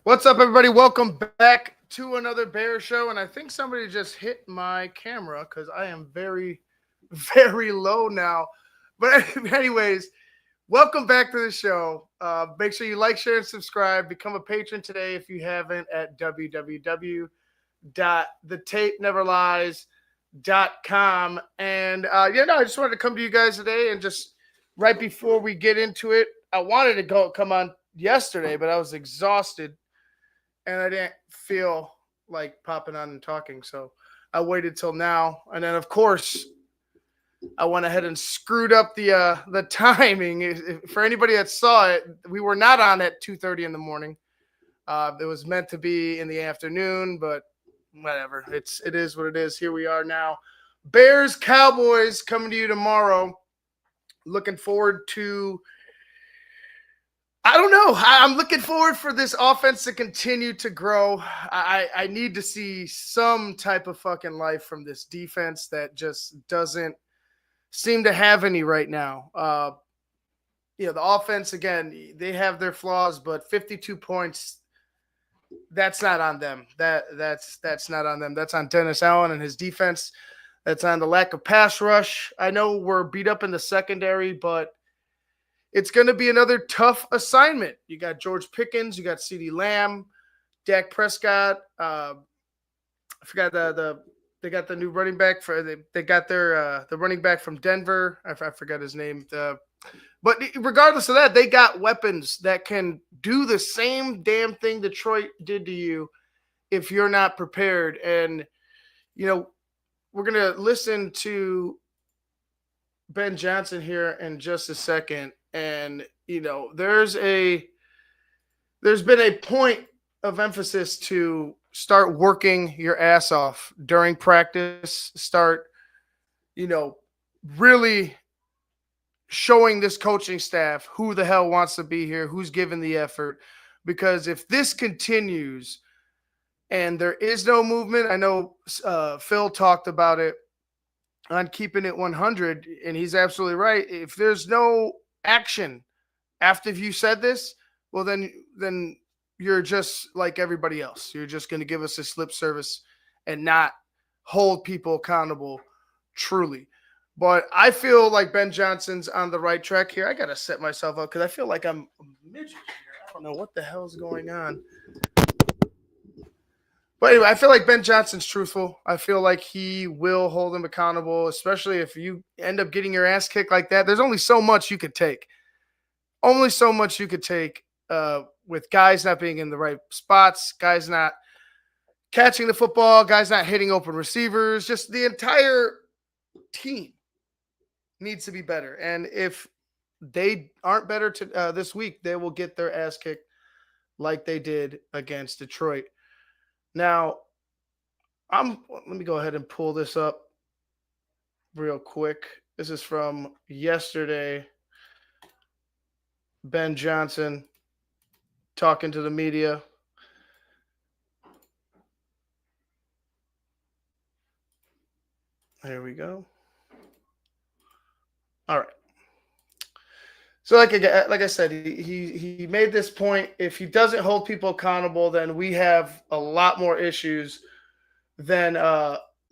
What's up, everybody? Welcome back to another Bear Show. And I think somebody just hit my camera because I am very, very low now. But anyways, welcome back to the show. Make sure you like, share, and subscribe. Become a patron today if you haven't at www.thetapeneverlies.com. And I just wanted to come to you guys today and just right before we get into it, I wanted to come on yesterday, but I was exhausted. And I didn't feel like popping on and talking. So I waited till now. And then, of course, I went ahead and screwed up the timing. For anybody that saw it, we were not on at 2:30 in the morning. It was meant to be in the afternoon, but whatever. It is what it is. Here we are now. Bears, Cowboys coming to you tomorrow. Looking forward to I don't know. I'm looking forward for this offense to continue to grow. I need to see some type of fucking life from this defense that just doesn't seem to have any right now. The offense, again, they have their flaws, but 52 points, that's not on them. That's not on them. That's on Dennis Allen and his defense. That's on the lack of pass rush. I know we're beat up in the secondary, but it's going to be another tough assignment. You got George Pickens, you got CeeDee Lamb, Dak Prescott. I forgot they got the new running back they got their the running back from Denver. I forgot his name. But regardless of that, they got weapons that can do the same damn thing Detroit did to you if you're not prepared. And we're gonna listen to Ben Johnson here in just a second. And, there's been a point of emphasis to start working your ass off during practice, start, really showing this coaching staff who the hell wants to be here, who's giving the effort. Because if this continues and there is no movement, I know Phil talked about it on keeping it 100, and he's absolutely right. If there's no action after you said this, well, then you're just like everybody else. You're just going to give us a slip service and not hold people accountable truly. But I feel like Ben Johnson's on the right track here. I got to set myself up because I feel like I'm a midget here. I don't know what the hell is going on. But anyway, I feel like Ben Johnson's truthful. I feel like he will hold him accountable, especially if you end up getting your ass kicked like that. There's only so much you could take. Only so much you could take with guys not being in the right spots, guys not catching the football, guys not hitting open receivers. Just the entire team needs to be better. And if they aren't better this week, they will get their ass kicked like they did against Detroit. Now, let me go ahead and pull this up real quick. This is from yesterday. Ben Johnson talking to the media. There we go. All right. So like I said, he made this point. If he doesn't hold people accountable, then we have a lot more issues than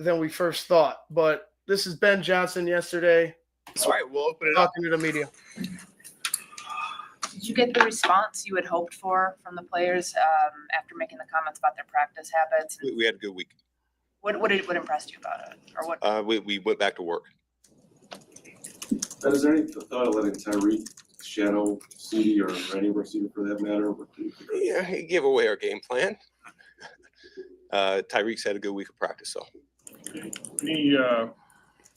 we first thought. But this is Ben Johnson yesterday. All right, we'll open it up. Talking to the media. Did you get the response you had hoped for from the players after making the comments about their practice habits? We had a good week. What impressed you about it, or what? We went back to work. Is there any thought of letting Tyreek shadow CeeDee or any receiver for that matter? Yeah, he gave away our game plan. Tyreek's had a good week of practice, so. Any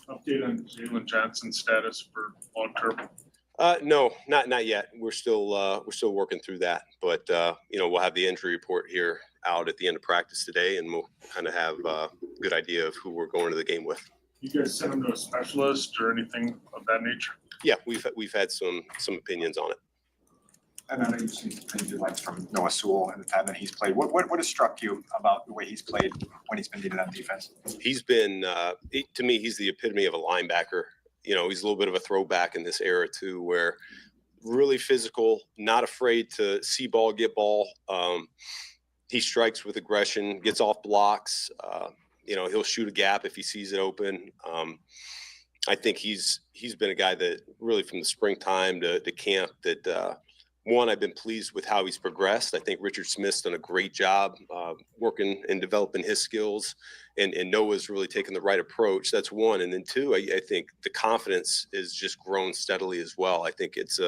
update on Jalen Johnson's status for long term? No, not yet. We're still working through that, but we'll have the injury report here out at the end of practice today, and we'll kind of have a good idea of who we're going to the game with. You guys sent him to a specialist or anything of that nature? Yeah, we've had some opinions on it. And I know you've seen things you like from Noah Sewell and the time that he's played. What has struck you about the way he's played when he's been needed on defense? He's been to me, he's the epitome of a linebacker. He's a little bit of a throwback in this era too, where really physical, not afraid to see ball, get ball. He strikes with aggression, gets off blocks. He'll shoot a gap if he sees it open. I think he's been a guy that really from the springtime to camp that one, I've been pleased with how he's progressed. I think Richard Smith's done a great job working and developing his skills, and Noah's really taken the right approach. That's one. And then two, I think the confidence is just grown steadily as well. I think it's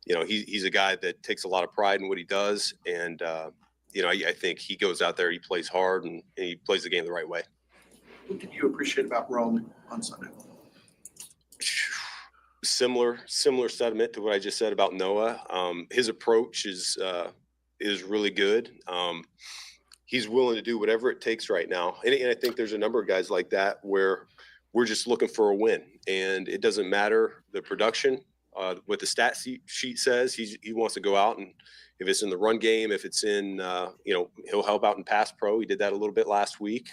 he's a guy that takes a lot of pride in what he does. And, I think he goes out there, he plays hard, and he plays the game the right way. What did you appreciate about Rome on Sunday? Similar sentiment to what I just said about Noah. His approach is really good. He's willing to do whatever it takes right now. And I think there's a number of guys like that where we're just looking for a win, and it doesn't matter the production, what the stat sheet says. He wants to go out, and if it's in the run game, if it's in, he'll help out in pass pro. He did that a little bit last week.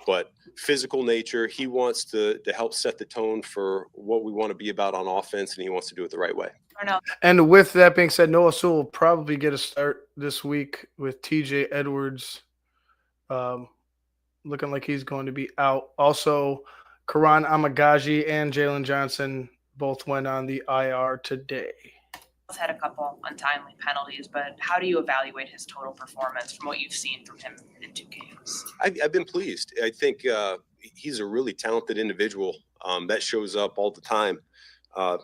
But physical nature, he wants to help set the tone for what we want to be about on offense, and he wants to do it the right way. And with that being said, Noah Sewell will probably get a start this week with TJ Edwards looking like he's going to be out. Also, Karan Amagaji and Jalen Johnson both went on the IR today. Had a couple untimely penalties, but how do you evaluate his total performance from what you've seen from him in 2 games? I've been pleased. I think he's a really talented individual that shows up all the time. I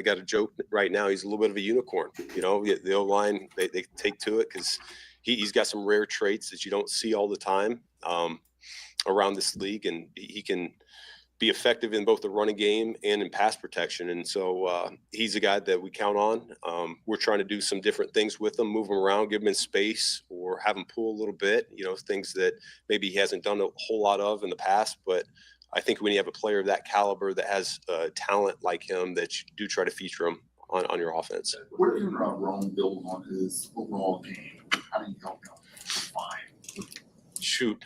got a joke right now. He's a little bit of a unicorn. The O-line, they take to it because he's got some rare traits that you don't see all the time around this league, and he can be effective in both the running game and in pass protection. And so he's a guy that we count on. We're trying to do some different things with him, move him around, give him in space, or have him pull a little bit, things that maybe he hasn't done a whole lot of in the past. But I think when you have a player of that caliber that has talent like him, that you do try to feature him on your offense. Where do you Rome build on his overall game? How do you help him refine? Shoot.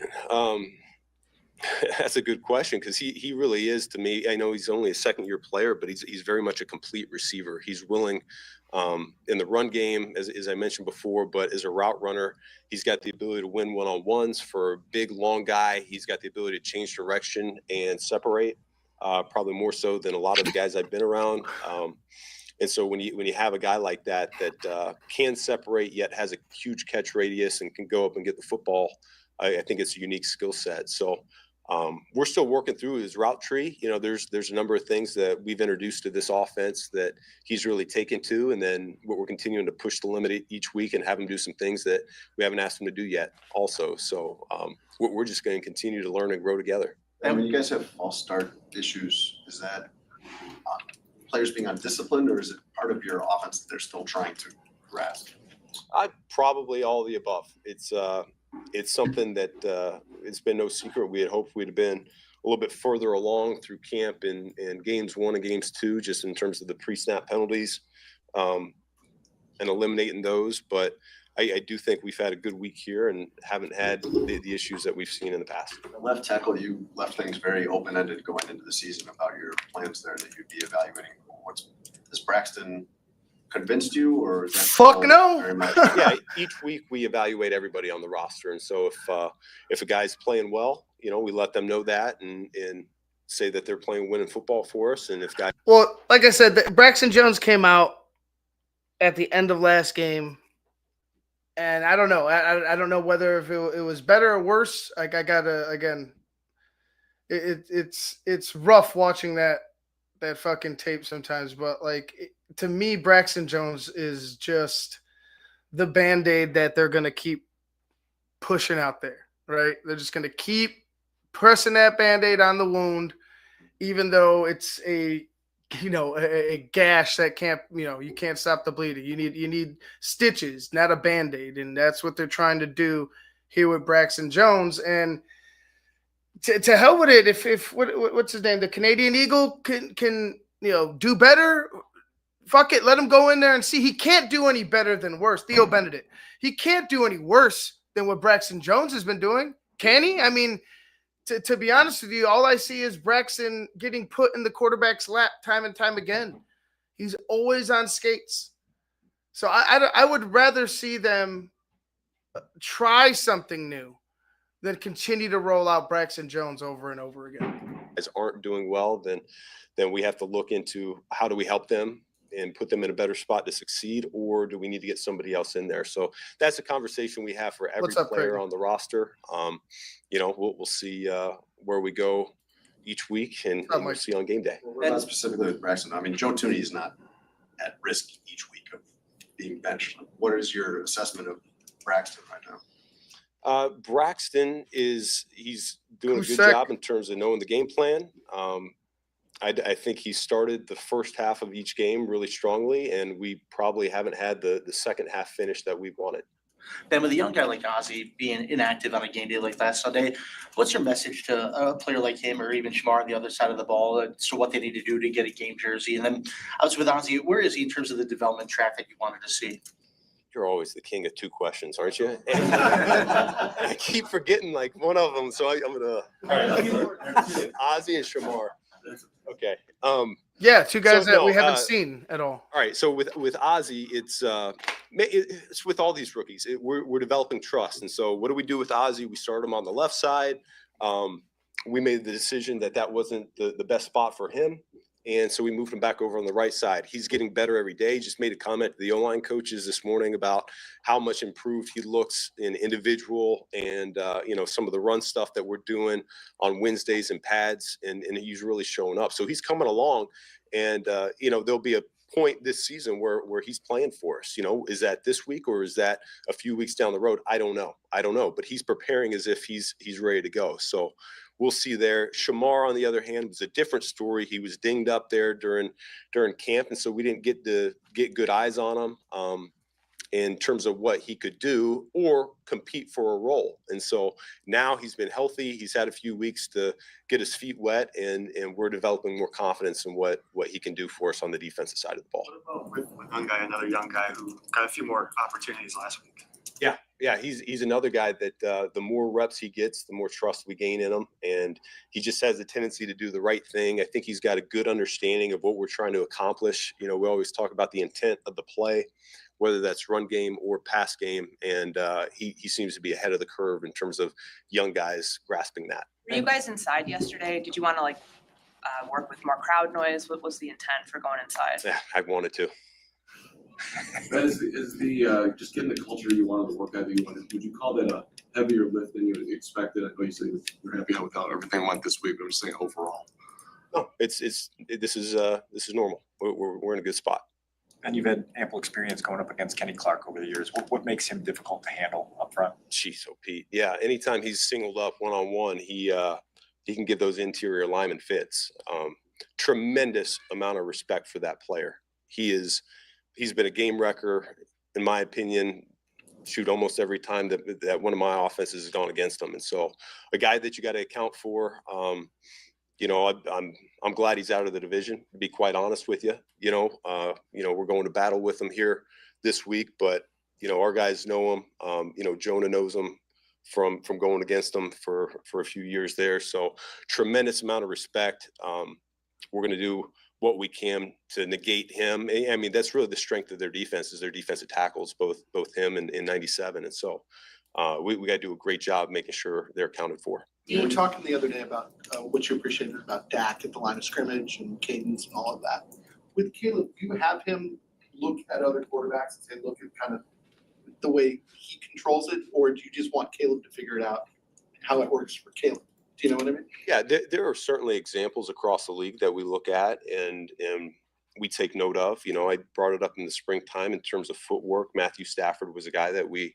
That's a good question, because he really is, to me. I know he's only a second-year player, but he's very much a complete receiver. He's willing in the run game, as I mentioned before, but as a route runner, he's got the ability to win one-on-ones. For a big, long guy, he's got the ability to change direction and separate, probably more so than a lot of the guys I've been around. And so when you have a guy like that can separate yet has a huge catch radius and can go up and get the football, I think it's a unique skill set. So we're still working through his route tree. There's a number of things that we've introduced to this offense that he's really taken to, and then we're continuing to push the limit each week and have him do some things that we haven't asked him to do yet also. So we're just going to continue to learn and grow together. And when you guys have false start issues, is that players being undisciplined, or is it part of your offense that they're still trying to grasp? Probably all of the above. It's something that it's been no secret. We had hoped we'd have been a little bit further along through camp in games 1 and games 2, just in terms of the pre-snap penalties and eliminating those. But I do think we've had a good week here and haven't had the issues that we've seen in the past. The left tackle, you left things very open-ended going into the season about your plans there that you'd be evaluating. Is Braxton convinced you, or is that Fuck no. very much? Yeah, each week we evaluate everybody on the roster, and so if a guy's playing well, we let them know that and say that they're playing winning football for us. And if guys, Well, like I said, Braxton Jones came out at the end of last game, and I don't know. I don't know whether if it was better or worse. Like I gotta again, it's rough watching that fucking tape sometimes, but to me, Braxton Jones is just the Band-Aid that they're going to keep pushing out there, right? They're just going to keep pressing that Band-Aid on the wound, even though it's a gash that can't, you can't stop the bleeding. You need stitches, not a Band-Aid. And that's what they're trying to do here with Braxton Jones. And to hell with it, if what's his name, the Canadian Eagle can do better, fuck it, let him go in there and see. He can't do any better than worse. Theo Benedict, he can't do any worse than what Braxton Jones has been doing, can he? I mean, to be honest with you, all I see is Braxton getting put in the quarterback's lap time and time again. He's always on skates. So I would rather see them try something new than continue to roll out Braxton Jones over and over again. Guys aren't doing well, then we have to look into how do we help them and put them in a better spot to succeed, or do we need to get somebody else in there? So that's a conversation we have for every What's up, player Craig? on the roster. We'll see where we go each week, and up, we'll Mike? see on game day. What about specifically with Braxton? I mean, Joe Tooney is not at risk each week of being benched. What is your assessment of Braxton right now? Braxton he's doing a good Kusek. job in terms of knowing the game plan. I think he started the first half of each game really strongly, and we probably haven't had the second half finish that we wanted. Ben, with a young guy like Ozzy being inactive on a game day like last Sunday, what's your message to a player like him or even Shamar on the other side of the ball as to what they need to do to get a game jersey? And then I was with Ozzy, where is he in terms of the development track that you wanted to see? You're always the king of two questions, aren't you? And I keep forgetting like one of them, so I'm gonna Ozzy and Shamar. Okay. Yeah, two guys So, that no, we haven't seen at all. All right. So with Ozzy, it's with all these rookies. We're developing trust, and so what do we do with Ozzy? We start him on the left side. We made the decision that wasn't the best spot for him, and so we moved him back over on the right side. He's getting better every day. Just made a comment to the O-line coaches this morning about how much improved he looks in individual and some of the run stuff that we're doing on Wednesdays and pads, and he's really showing up. So he's coming along, and there'll be a point this season where he's playing for us. Is that this week or is that a few weeks down the road? I don't know, but he's preparing as if he's ready to go. So we'll see there. Shamar, on the other hand, was a different story. He was dinged up there during camp, and so we didn't get to get good eyes on him in terms of what he could do or compete for a role. And so now he's been healthy. He's had a few weeks to get his feet wet, and we're developing more confidence in what he can do for us on the defensive side of the ball. What about with another young guy who got a few more opportunities last week? Yeah, he's another guy that the more reps he gets, the more trust we gain in him, and he just has a tendency to do the right thing. I think he's got a good understanding of what we're trying to accomplish. We always talk about the intent of the play, whether that's run game or pass game, and he seems to be ahead of the curve in terms of young guys grasping that. Were you guys inside yesterday? Did you want to work with more crowd noise? What was the intent for going inside? Yeah, I wanted to. That is the just getting the culture you wanted to work at. Would you call that a heavier lift than you expected? I know you said you're happy with how everything went this week, but I'm just saying overall. No, this is normal. We're in a good spot. And you've had ample experience going up against Kenny Clark over the years. What makes him difficult to handle up front? Jeez, so Pete. Yeah, anytime he's singled up one-on-one, he can give those interior lineman fits. Tremendous amount of respect for that player. He's been a game wrecker, in my opinion, shoot almost every time that one of my offenses has gone against him. And so a guy that you got to account for, I'm glad he's out of the division, to be quite honest with you. We're going to battle with him here this week, but our guys know him. Jonah knows him from going against him for a few years there. So tremendous amount of respect. We're going to do what we can to negate him. I mean, that's really the strength of their defense, is their defensive tackles, both him and 97. And so we got to do a great job making sure they're accounted for. You were talking the other day about what you appreciated about Dak at the line of scrimmage and cadence and all of that. With Caleb, do you have him look at other quarterbacks and say, look at kind of the way he controls it, or do you just want Caleb to figure it out how it works for Caleb? Do you know what I mean? Yeah, there are certainly examples across the league that we look at and we take note of. I brought it up in the springtime in terms of footwork. Matthew Stafford was a guy that we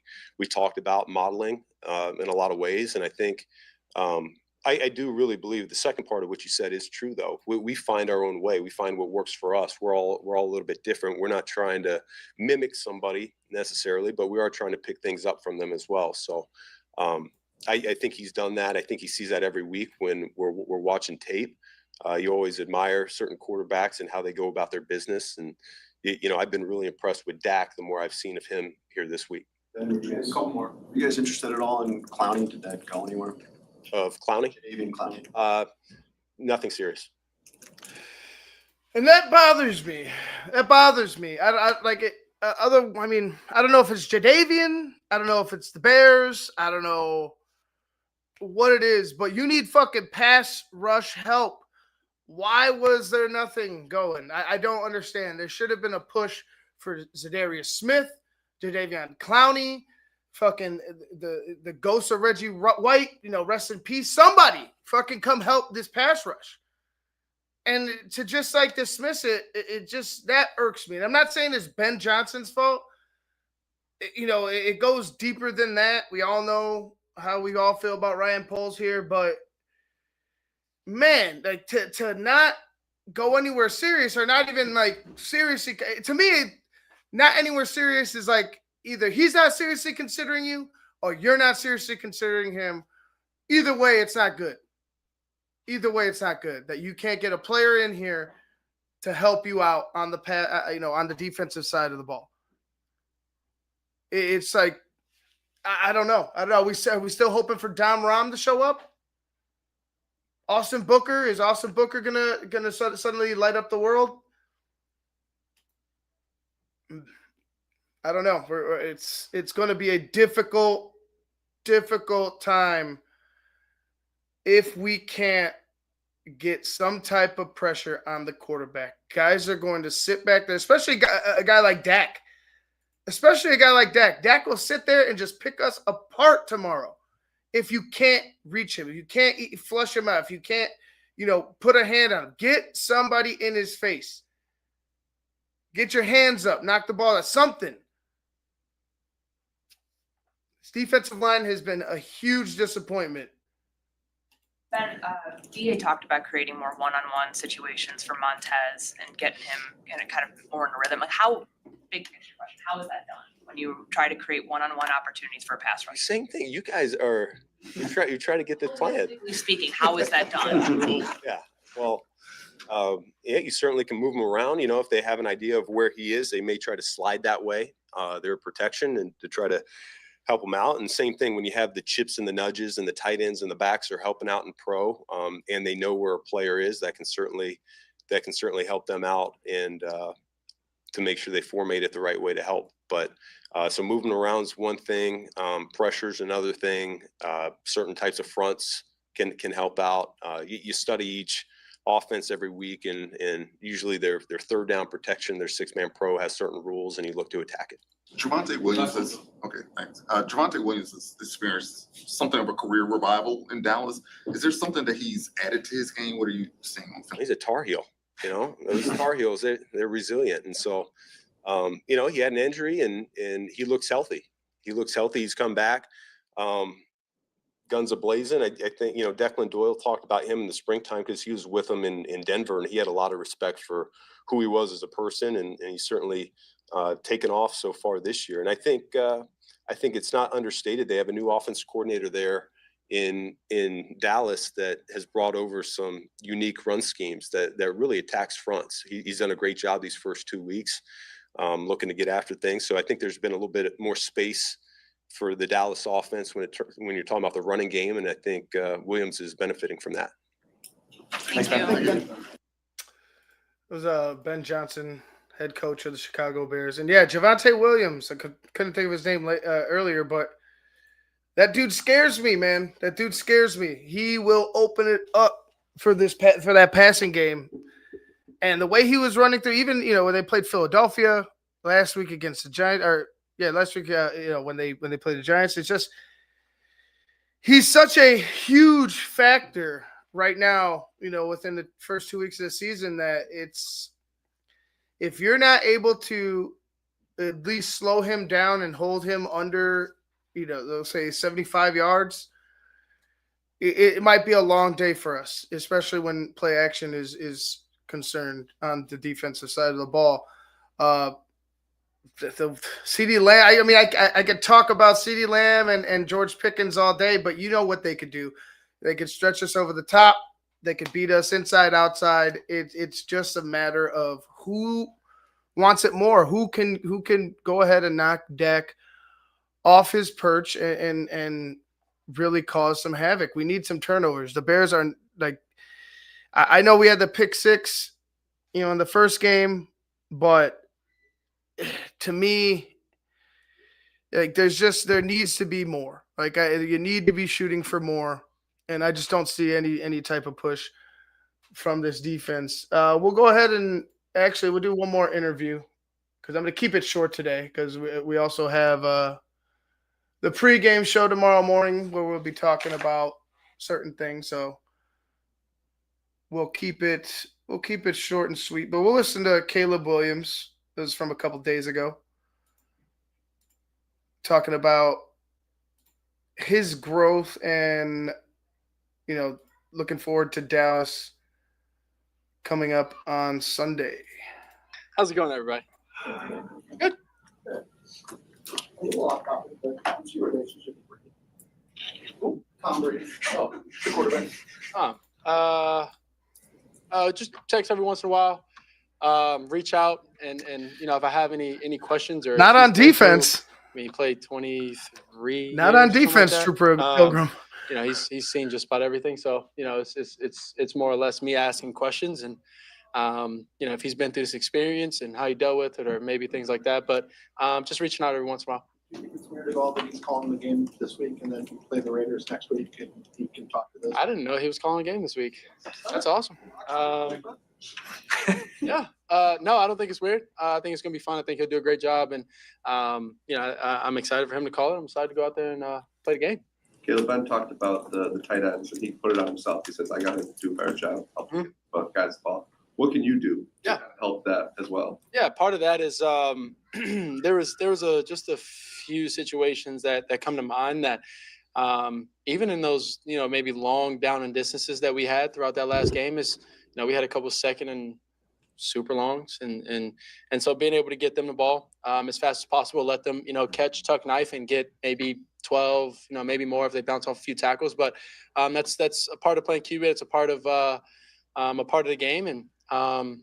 talked about modeling in a lot of ways. And I think I do really believe the second part of what you said is true, though. We find our own way. We find what works for us. We're all a little bit different. We're not trying to mimic somebody necessarily, but we are trying to pick things up from them as well. So I think he's done that. I think he sees that every week when we're watching tape. You always admire certain quarterbacks and how they go about their business. And, I've been really impressed with Dak the more I've seen of him here this week. A couple more. Are you guys interested at all in Clowney? Did that go anywhere? Of Clowney? Even Clowney? Nothing serious. And that bothers me. That bothers me. I like it. I don't know if it's Jadeveon. I don't know if it's the Bears. I don't know what it is, but you need fucking pass rush help. Why was there nothing going? I don't understand. There should have been a push for Zadarius Smith, Jadeveon Clowney, fucking the ghost of Reggie White, rest in peace. Somebody fucking come help this pass rush. And to just like dismiss it just that irks me. And I'm not saying it's Ben Johnson's fault. It goes deeper than that. We all know how we all feel about Ryan Poles here, but man, like to not go anywhere serious or not even like seriously, to me, not anywhere serious is like either he's not seriously considering you or you're not seriously considering him. Either way, it's not good. Either way, it's not good that you can't get a player in here to help you out on the on the defensive side of the ball. It's like I don't know. Are we still hoping for Dom Rom to show up? Austin Booker, is Austin Booker gonna suddenly light up the world? I don't know. It's going to be a difficult time if we can't get some type of pressure on the quarterback. Guys are going to sit back there, especially a guy like Dak. Dak will sit there and just pick us apart tomorrow. If you can't reach him, if you can't flush him out, if you can't, put a hand on him, get somebody in his face. Get your hands up, knock the ball out, something. This defensive line has been a huge disappointment. Ben, DA talked about creating more one-on-one situations for Montez and getting him kind of more in a rhythm. Like big picture question, how is that done when you try to create one-on-one opportunities for a pass rush? Same thing. You guys you're trying to get this plan. Realistically speaking, how is that done? Yeah. Well, you certainly can move him around. If they have an idea of where he is, they may try to slide that way. Their protection and to try to help them out. And same thing when you have the chips and the nudges and the tight ends and the backs are helping out in pro, and they know where a player is, that can certainly help them out and to make sure they formate it the right way to help. But so moving around is one thing, pressure's another thing. Certain types of fronts can help out. You study each offense every week, and usually their third down protection, their 6-man pro has certain rules, and you look to attack it. Javonte Williams has Javonte Williams has experienced something of a career revival in Dallas. Is there something that he's added to his game? What are you seeing on film? He's a Tar Heel. Those Tar Heels, they're resilient, and so he had an injury, and he looks healthy. He's come back. Guns a-blazing. I think, Declan Doyle talked about him in the springtime because he was with him in Denver, and he had a lot of respect for who he was as a person, and he's certainly taken off so far this year. And I think it's not understated. They have a new offense coordinator there in Dallas that has brought over some unique run schemes that really attacks fronts. He's done a great job these first 2 weeks, looking to get after things. So I think there's been a little bit more space for the Dallas offense when you're talking about the running game, and I think Williams is benefiting from that. Thank you. It was Ben Johnson, head coach of the Chicago Bears. And yeah, Javonte Williams, I couldn't think of his name earlier, but that dude scares me, man. That dude scares me. He will open it up for that passing game. And the way he was running through, even, when they played Philadelphia last week against the Giants, last week, when they played the Giants, it's just, he's such a huge factor right now, within the first 2 weeks of the season, that if you're not able to at least slow him down and hold him under, let's say 75 yards, it might be a long day for us, especially when play action is concerned on the defensive side of the ball. The CeeDee Lamb, I could talk about CeeDee Lamb and George Pickens all day, but you know what they could do. They could stretch us over the top. They could beat us inside, outside. It's just a matter of who wants it more, who can go ahead and knock Dak off his perch and really cause some havoc. We need some turnovers. The Bears are like, I know we had the pick six, in the first game, but to me, like there needs to be more. Like you need to be shooting for more, and I just don't see any type of push from this defense. We'll go ahead and actually we'll do one more interview because I'm going to keep it short today because we also have the pregame show tomorrow morning where we'll be talking about certain things. So we'll keep it short and sweet. But we'll listen to Caleb Williams. This was from a couple days ago, talking about his growth and looking forward to Dallas coming up on Sunday. How's it going, everybody? Good. Tom Brady, the quarterback. Just text every once in a while. Reach out and if I have any questions or Not on defense. He played 23. Not on defense, Trooper Pilgrim. He's seen just about everything. So it's more or less me asking questions and if he's been through this experience and how he dealt with it or maybe things like that. But just reaching out every once in a while. Do you think it's weird at all that he's calling the game this week and then if you play the Raiders next week and he can talk to those? I didn't know he was calling a game this week. That's awesome. Yeah. No, I don't think it's weird. I think it's going to be fun. I think he'll do a great job. And, I'm excited for him to call it. I'm excited to go out there and play the game. Caleb, Ben talked about the tight ends, and he put it on himself. He says, I got to do a better job helping get guys the ball. What can you do to help that as well? Yeah, part of that is there was just a few situations that come to mind that even in those, maybe long down and distances that we had throughout that last game is, we had a couple second and super longs and so being able to get them the ball as fast as possible, let them, catch, tuck, knife and get maybe 12, maybe more if they bounce off a few tackles. But that's a part of playing QB. It's a part of the game. And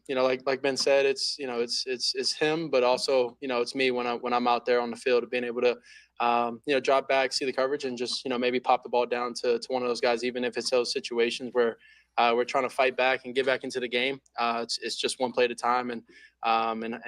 like Ben said, it's it's him, but also it's me when I'm out there on the field of being able to drop back, see the coverage, and just maybe pop the ball down to one of those guys, even if it's those situations where we're trying to fight back and get back into the game. It's just one play at a time, and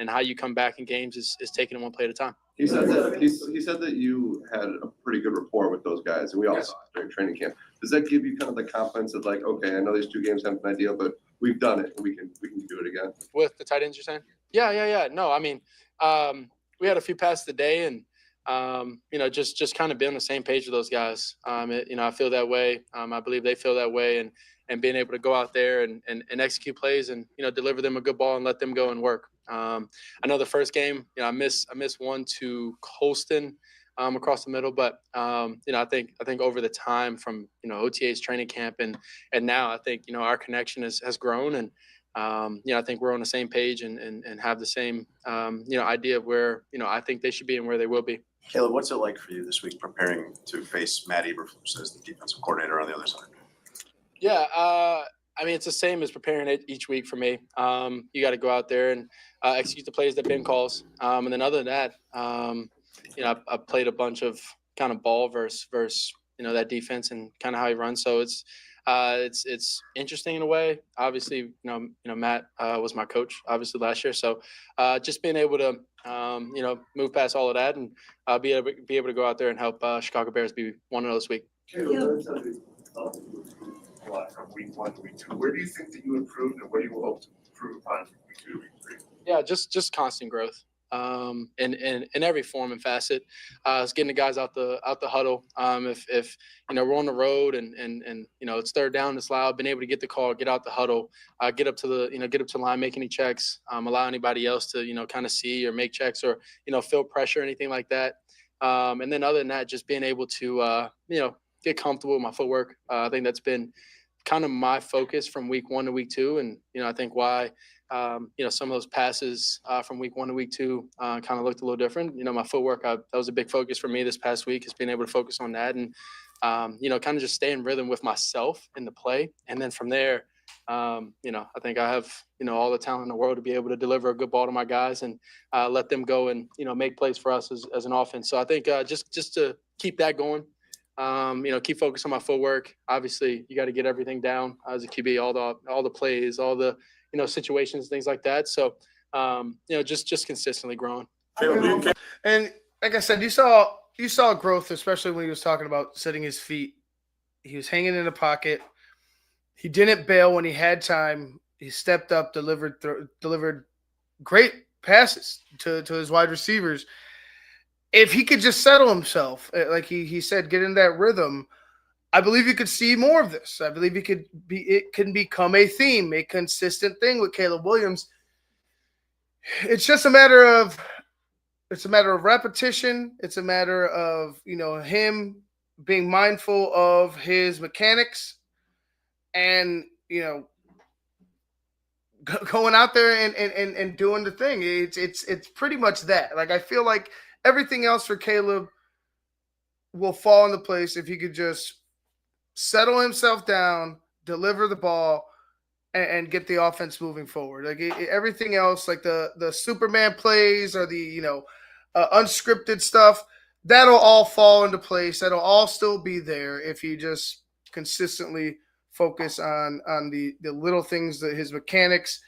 how you come back in games is taking it one play at a time. He said that you had a pretty good rapport with those guys, and we all saw it during training camp. Does that give you kind of the confidence that like, okay, I know these two games haven't been ideal, but we've done it and we can do it again? With the tight ends, you're saying? Yeah. No, I mean, we had a few passes today, and just kind of be on the same page with those guys. I feel that way. I believe they feel that way, and being able to go out there and execute plays and deliver them a good ball and let them go and work. I know the first game, I missed one to Colston across the middle, but I think over the time from OTA's training camp and now I think our connection has grown, and I think we're on the same page and have the same idea of where I think they should be and where they will be. Caleb, what's it like for you this week preparing to face Matt Eberflus as the defensive coordinator on the other side? Yeah, I mean, it's the same as preparing it each week for me. You got to go out there and execute the plays that Ben calls. And then other than that, I played a bunch of kind of ball versus that defense and kind of how he runs. So it's interesting in a way. Obviously, Matt was my coach obviously last year. So just being able to move past all of that and be able to go out there and help Chicago Bears be 1-0 this week. From week 1 to week 2, where do you think that you improved, and where do you hope to improve upon from week 2 to week 3? Yeah, just constant growth. In every form and facet. It's getting the guys out the huddle. If we're on the road and it's third down, it's loud, been able to get the call, get out the huddle, get up to the line, make any checks, allow anybody else to kind of see or make checks or feel pressure or anything like that. And then other than that, just being able to get comfortable with my footwork. I think that's been kind of my focus from week 1 to week 2, and I think why some of those passes from week 1 to week 2 kind of looked a little different. My footwork, that was a big focus for me this past week, is being able to focus on that and kind of just stay in rhythm with myself in the play. And then from there, I think I have all the talent in the world to be able to deliver a good ball to my guys and let them go and make plays for us as an offense. So I think just to keep that going. Keep focused on my footwork. Obviously, you got to get everything down as a QB, all the plays, all the situations, things like that. So, just consistently growing. And like I said, you saw growth, especially when he was talking about setting his feet. He was hanging in the pocket. He didn't bail when he had time. He stepped up, delivered great passes to his wide receivers. If he could just settle himself, like he said, get in that rhythm, I believe you could see more of this. I believe it can become a theme, a consistent thing with Caleb Williams. It's just a matter of repetition. It's a matter of, him being mindful of his mechanics and, going out there and doing the thing. It's pretty much that. Like, I feel like everything else for Caleb will fall into place if he could just settle himself down, deliver the ball, and get the offense moving forward. Like everything else, like the Superman plays or the unscripted stuff, that'll all fall into place. That'll all still be there if you just consistently focus on the little things, that his mechanics,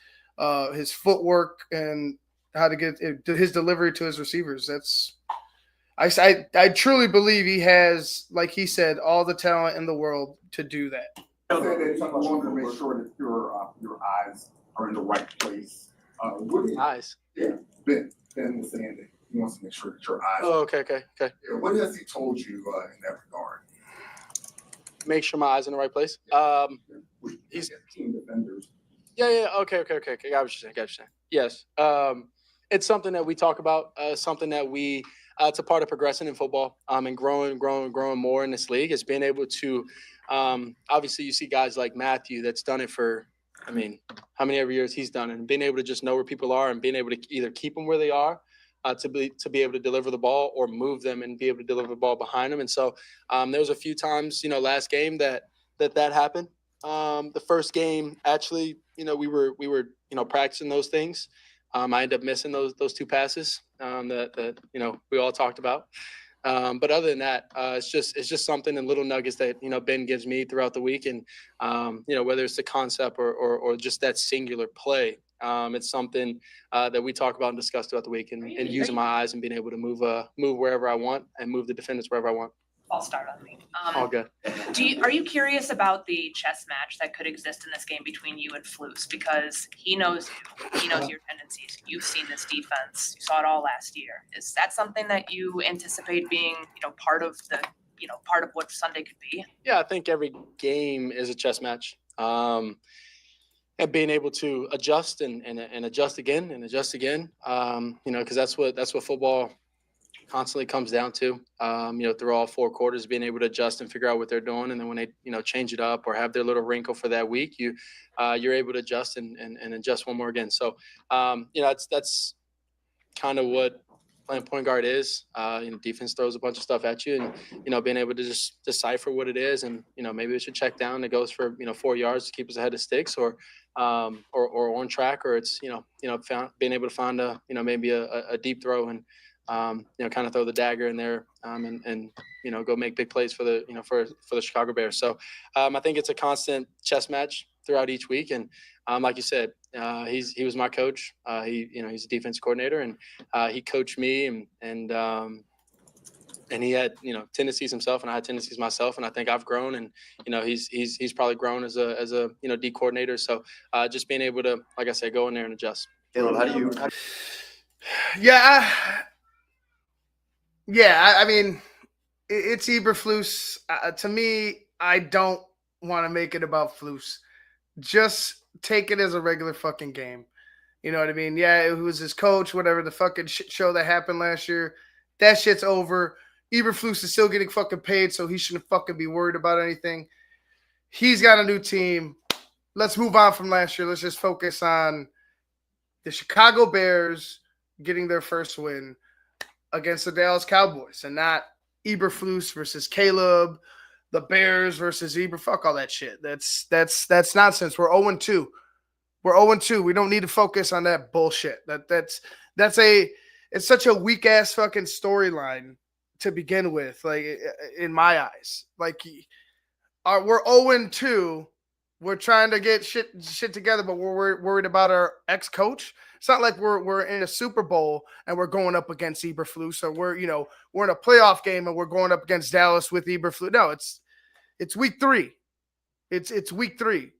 his footwork, and how to get his delivery to his receivers. I truly believe he has, like he said, all the talent in the world to do that. You want to make sure that your eyes are in the right place. Eyes. Yeah, Ben was saying that he wants to make sure that your eyes. Oh, okay. Yeah, what has he told you in that regard? Make sure my eyes in the right place. He's team defenders. Yeah. Okay. Got what you're saying. Yes. It's something that we talk about. Something that we. It's a part of progressing in football. And growing more in this league is being able to. Obviously, you see guys like Matthew that's done it for. I mean, how many every years he's done it, and being able to just know where people are and being able to either keep them where they are. To be able to deliver the ball or move them and be able to deliver the ball behind them. And so there was a few times, last game that happened. The first game, actually, we were practicing those things. I ended up missing those two passes that we all talked about. But other than that, it's just something and little nuggets that, Ben gives me throughout the week. And, whether it's the concept or just that singular play, it's something that we talk about and discuss throughout the week, and using my eyes and being able to move wherever I want and move the defenders wherever I want. I'll start on me. All good. Are you curious about the chess match that could exist in this game between you and Flus? Because he knows you, he knows your tendencies. You've seen this defense. You saw it all last year. Is that something that you anticipate being, part of what Sunday could be? Yeah, I think every game is a chess match. And being able to adjust and adjust again and adjust again, because that's what football constantly comes down to. Through all four quarters, being able to adjust and figure out what they're doing, and then when they change it up or have their little wrinkle for that week, you're able to adjust and adjust one more again. So that's kind of what playing point guard is. Defense throws a bunch of stuff at you, and being able to just decipher what it is, and maybe we should check down. It goes for 4 yards to keep us ahead of sticks, or on track, or it's being able to find maybe a deep throw and kind of throw the dagger in there and go make big plays for the for the Chicago Bears. So I think it's a constant chess match throughout each week, and like you said, he was my coach. He's a defense coordinator, and he coached me, and he had tendencies himself, and I had tendencies myself, and I think I've grown, and he's probably grown as a D coordinator. So just being able to, like I said, go in there and adjust. Caleb, how do you? I mean, it's Eberflus. To me, I don't want to make it about Flus. Just take it as a regular fucking game. You know what I mean? Yeah, it was his coach, whatever the fucking shit show that happened last year. That shit's over. Eberflus is still getting fucking paid, so he shouldn't fucking be worried about anything. He's got a new team. Let's move on from last year. Let's just focus on the Chicago Bears getting their first win against the Dallas Cowboys, and not Eberflus versus Caleb, the Bears versus Eber. Fuck all that shit. That's nonsense. We're 0-2. We're 0-2. We don't need to focus on that bullshit. It's such a weak ass fucking storyline to begin with. Like, in my eyes, like we're 0-2, we're trying to get shit together, but we're worried about our ex-coach. It's not like we're in a Super Bowl and we're going up against Eberflus, or we're in a playoff game and we're going up against Dallas with Eberflus. No, it's week 3. It's week 3.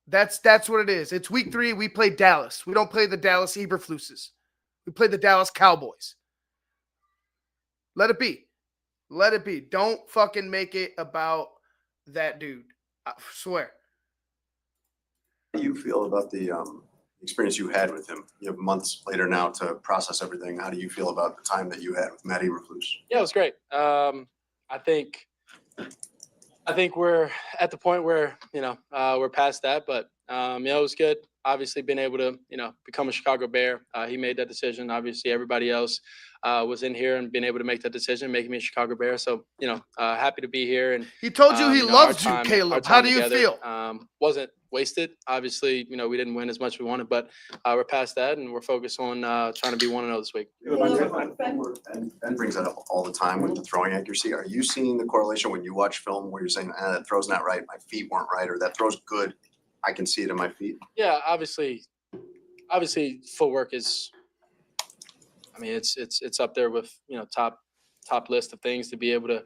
That's what it is. It's week 3. We play Dallas. We don't play the Dallas Eberfluses. We play the Dallas Cowboys. Let it be. Let it be. Don't fucking make it about that dude. I swear. How do you feel about the experience you had with him? You have months later now to process everything. How do you feel about the time that you had with Matt Eberflus? Yeah, it was great. I think we're at the point where we're past that, but it was good. Obviously, being able to become a Chicago Bear, he made that decision. Obviously, everybody else was in here and being able to make that decision, making me a Chicago Bear. So happy to be here. And he told you he loves you, our Caleb. time How do you together, feel? Wasn't wasted. Obviously, we didn't win as much as we wanted, but we're past that and we're focused on trying to be 1-0 this week. Ben brings that up all the time with the throwing accuracy. Are you seeing the correlation when you watch film where you're saying, that throw's not right, my feet weren't right, or that throw's good, I can see it in my feet? Yeah, obviously footwork is, it's up there with top list of things to be able to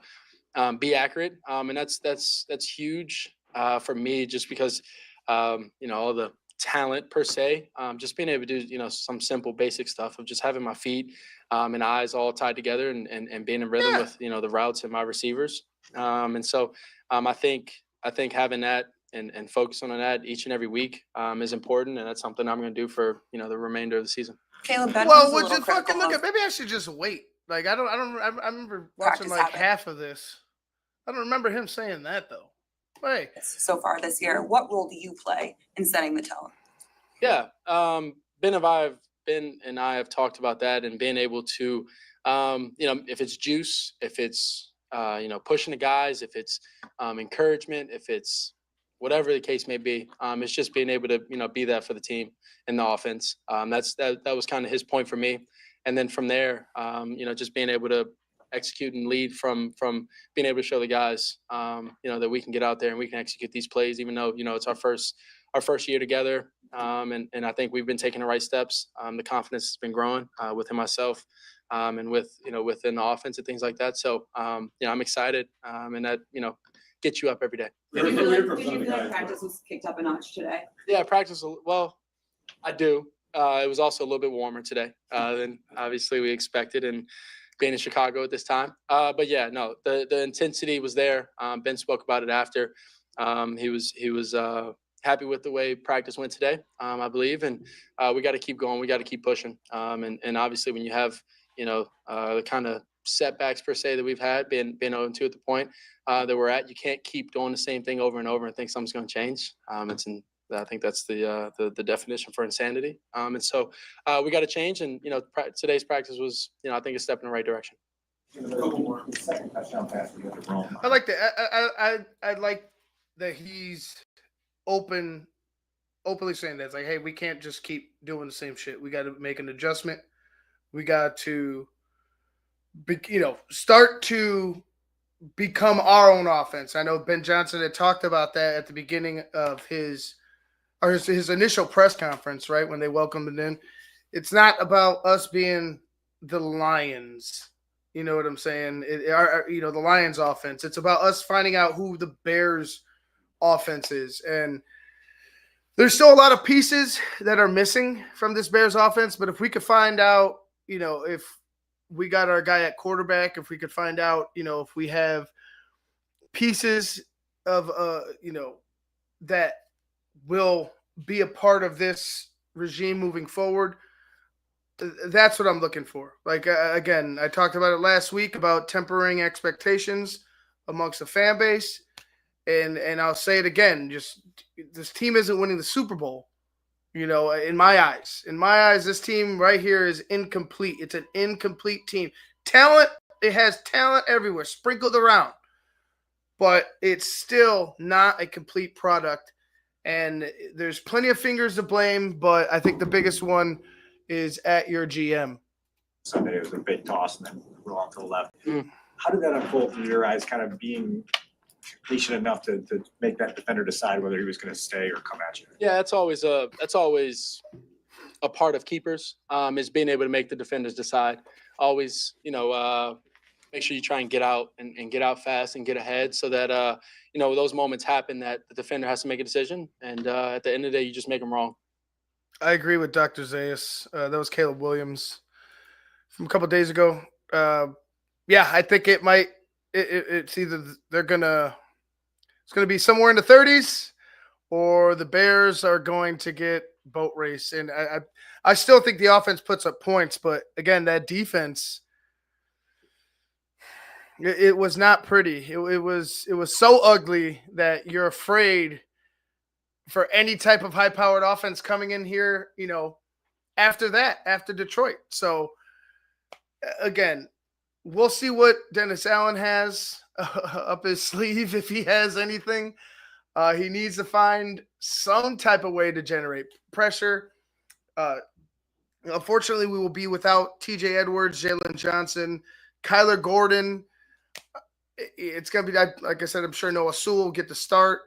be accurate, and that's huge for me, just because all the talent per se, just being able to do some simple basic stuff of just having my feet and eyes all tied together and being in rhythm with the routes and my receivers, and so I think having that and focusing on that each and every week is important, and that's something I'm going to do for the remainder of the season. Caleb, Ben Well, would you fucking look at? Maybe I should just wait. Like I remember watching half of this. I don't remember him saying that though. Wait. So far this year, what role do you play in setting the tone? Yeah, Ben and I have talked about that, and being able to, if it's juice, if it's pushing the guys, if it's encouragement, if it's whatever the case may be, it's just being able to be that for the team and the offense. That was kind of his point for me, and then from there, just being able to execute and lead from being able to show the guys, that we can get out there and we can execute these plays, even though it's our first year together, and I think we've been taking the right steps. The confidence has been growing within myself, and within the offense and things like that. So I'm excited, and that gets you up every day. Did you feel like practice was kicked up a notch today? Yeah, practice. Well, I do. It was also a little bit warmer today than obviously we expected, and being in Chicago at this time. But yeah, no, the intensity was there. Ben spoke about it after. He was happy with the way practice went today, I believe, and we got to keep going. We got to keep pushing. And obviously, when you have the kind of setbacks per se that we've had, being 0-2 at the point that we're at, you can't keep doing the same thing over and over and think something's going to change. I think that's the definition for insanity. And so we got to change. And today's practice was I think a step in the right direction. I like that. I like that he's openly saying that. It's like, hey, we can't just keep doing the same shit. We got to make an adjustment. We got to start to become our own offense. I know Ben Johnson had talked about that at the beginning of his initial press conference, right, when they welcomed him in. It's not about us being the Lions. You know what I'm saying? The Lions offense. It's about us finding out who the Bears offense is. And there's still a lot of pieces that are missing from this Bears offense. But if we could find out, if we got our guy at quarterback, if we could find out, if we have pieces of, that will be a part of this regime moving forward, that's what I'm looking for. Like, again, I talked about it last week about tempering expectations amongst the fan base. And I'll say it again, just this team isn't winning the Super Bowl, in my eyes. In my eyes, this team right here is incomplete. It's an incomplete team. Talent, it has talent everywhere, sprinkled around. But it's still not a complete product. And there's plenty of fingers to blame, but I think the biggest one is at your GM. Sunday it was a big toss and then roll off to the left. How did that unfold through your eyes, kind of being patient enough to make that defender decide whether he was going to stay or come at you. Yeah, that's always a part of keepers, is being able to make the defenders decide. Always, make sure you try and get out and get out fast and get ahead so that, those moments happen that the defender has to make a decision. And at the end of the day, you just make them wrong. I agree with Dr. Zayas. That was Caleb Williams from a couple days ago. I think it might. It's either it's going to be somewhere in the 30s, or the Bears are going to get boat race. And I still think the offense puts up points, but again, that defense, it was not pretty. It was so ugly that you're afraid for any type of high-powered offense coming in here, after Detroit. So again, we'll see what Dennis Allen has up his sleeve, if he has anything. He needs to find some type of way to generate pressure. Unfortunately, we will be without TJ Edwards, Jalen Johnson, Kyler Gordon. It's going to be, like I said, I'm sure Noah Sewell will get the start.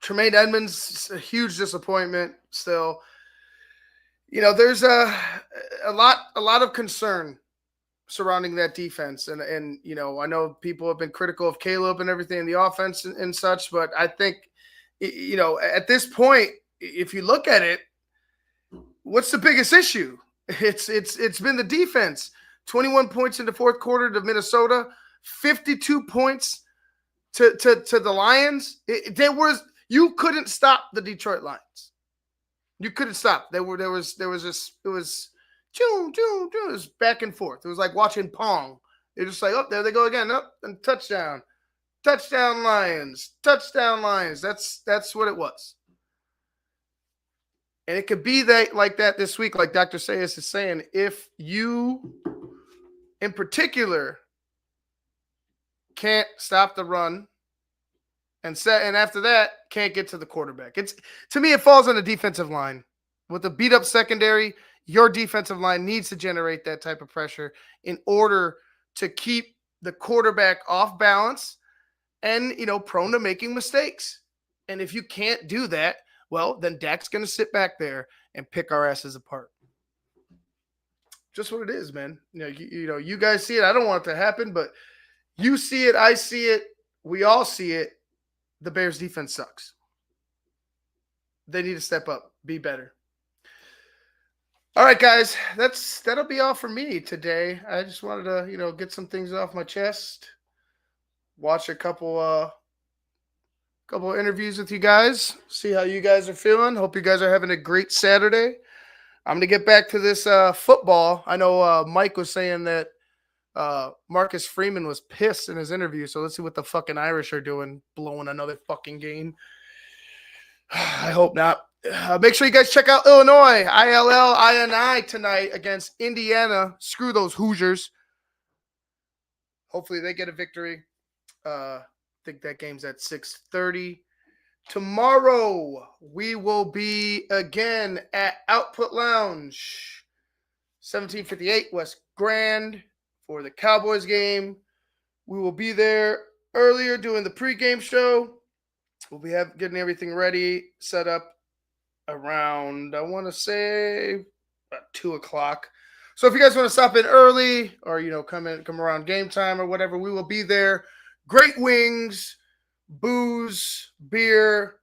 Tremaine Edmonds, a huge disappointment still. There's a lot of concern surrounding that defense. And I know people have been critical of Caleb and everything in the offense and such, but I think, at this point, if you look at it, what's the biggest issue? It's been the defense. 21 points in the fourth quarter to Minnesota, 52 points to the Lions. You couldn't stop the Detroit Lions. You couldn't stop. It was back and forth. It was like watching Pong. They're just like, oh, there they go again. Oh, and touchdown. Touchdown Lions. Touchdown Lions. That's what it was. And it could be like that this week, like Dr. Sayas is saying, if you, in particular, can't stop the run and after that, can't get to the quarterback. To me, it falls on the defensive line. With a beat-up secondary, your defensive line needs to generate that type of pressure in order to keep the quarterback off balance and, prone to making mistakes. And if you can't do that, well, then Dak's going to sit back there and pick our asses apart. Just what it is, man. You guys see it. I don't want it to happen, but you see it. I see it. We all see it. The Bears defense sucks. They need to step up, be better. All right, guys, that'll be all for me today. I just wanted to, get some things off my chest. Watch a couple interviews with you guys. See how you guys are feeling. Hope you guys are having a great Saturday. I'm gonna get back to this football. I know Mike was saying that Marcus Freeman was pissed in his interview. So let's see what the fucking Irish are doing, blowing another fucking game. I hope not. Make sure you guys check out Illinois, ILL-INI tonight against Indiana. Screw those Hoosiers. Hopefully they get a victory. I think that game's at 6:30. Tomorrow we will be again at Output Lounge, 1758 West Grand for the Cowboys game. We will be there earlier doing the pregame show. We'll be getting everything ready, set up around, I want to say, about 2 o'clock. So if you guys want to stop in early or, come around game time or whatever, we will be there. Great wings, booze, beer,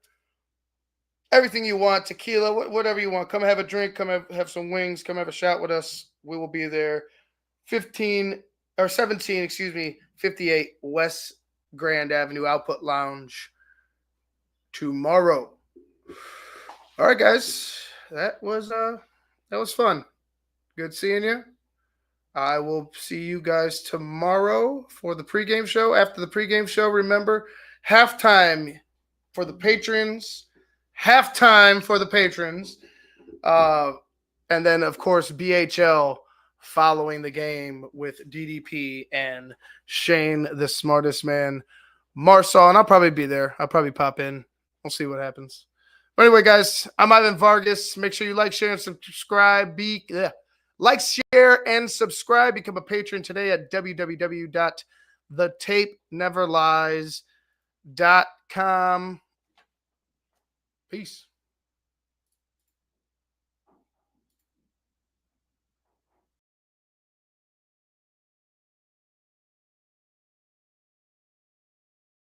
everything you want, tequila, whatever you want. Come have a drink, come have some wings, come have a shot with us. We will be there. 58 West Grand Avenue, Output Lounge tomorrow. All right, guys, that was fun. Good seeing you. I will see you guys tomorrow for the pregame show. After the pregame show, remember, halftime for the patrons. Halftime for the patrons. And then, of course, BHL following the game with DDP and Shayne, the smartest man, Marsaw. And I'll probably be there. I'll probably pop in. We'll see what happens. But anyway, guys, I'm Ivan Vargas. Make sure you like, share, and subscribe. Like, share, and subscribe. Become a patron today at www.thevargas.com. thetapeneverlies.com. Peace.